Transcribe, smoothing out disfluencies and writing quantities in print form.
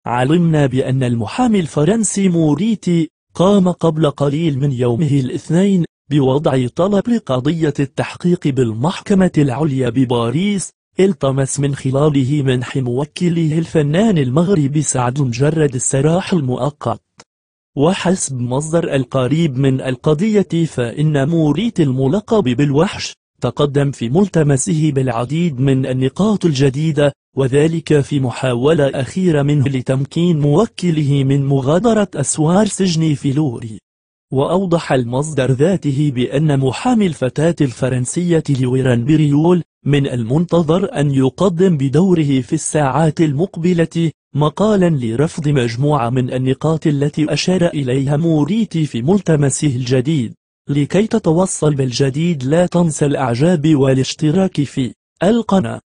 علمنا بأن المحامي الفرنسي موريتي قام قبل قليل من يومه الاثنين بوضع طلب لقضية التحقيق بالمحكمة العليا بباريس، التمس من خلاله منح موكله الفنان المغربي سعد مجرد السراح المؤقت. وحسب مصدر القريب من القضية فإن موريتي الملقب بالوحش تقدم في ملتمسه بالعديد من النقاط الجديدة، وذلك في محاولة أخيرة منه لتمكين موكله من مغادرة أسوار سجن فيلوري. وأوضح المصدر ذاته بأن محامي الفتاة الفرنسية لويران بريول من المنتظر أن يقدم بدوره في الساعات المقبلة مقالا لرفض مجموعة من النقاط التي أشار إليها موريتي في ملتمسه الجديد. لكي تتوصل بالجديد لا تنسى الإعجاب والاشتراك في القناة.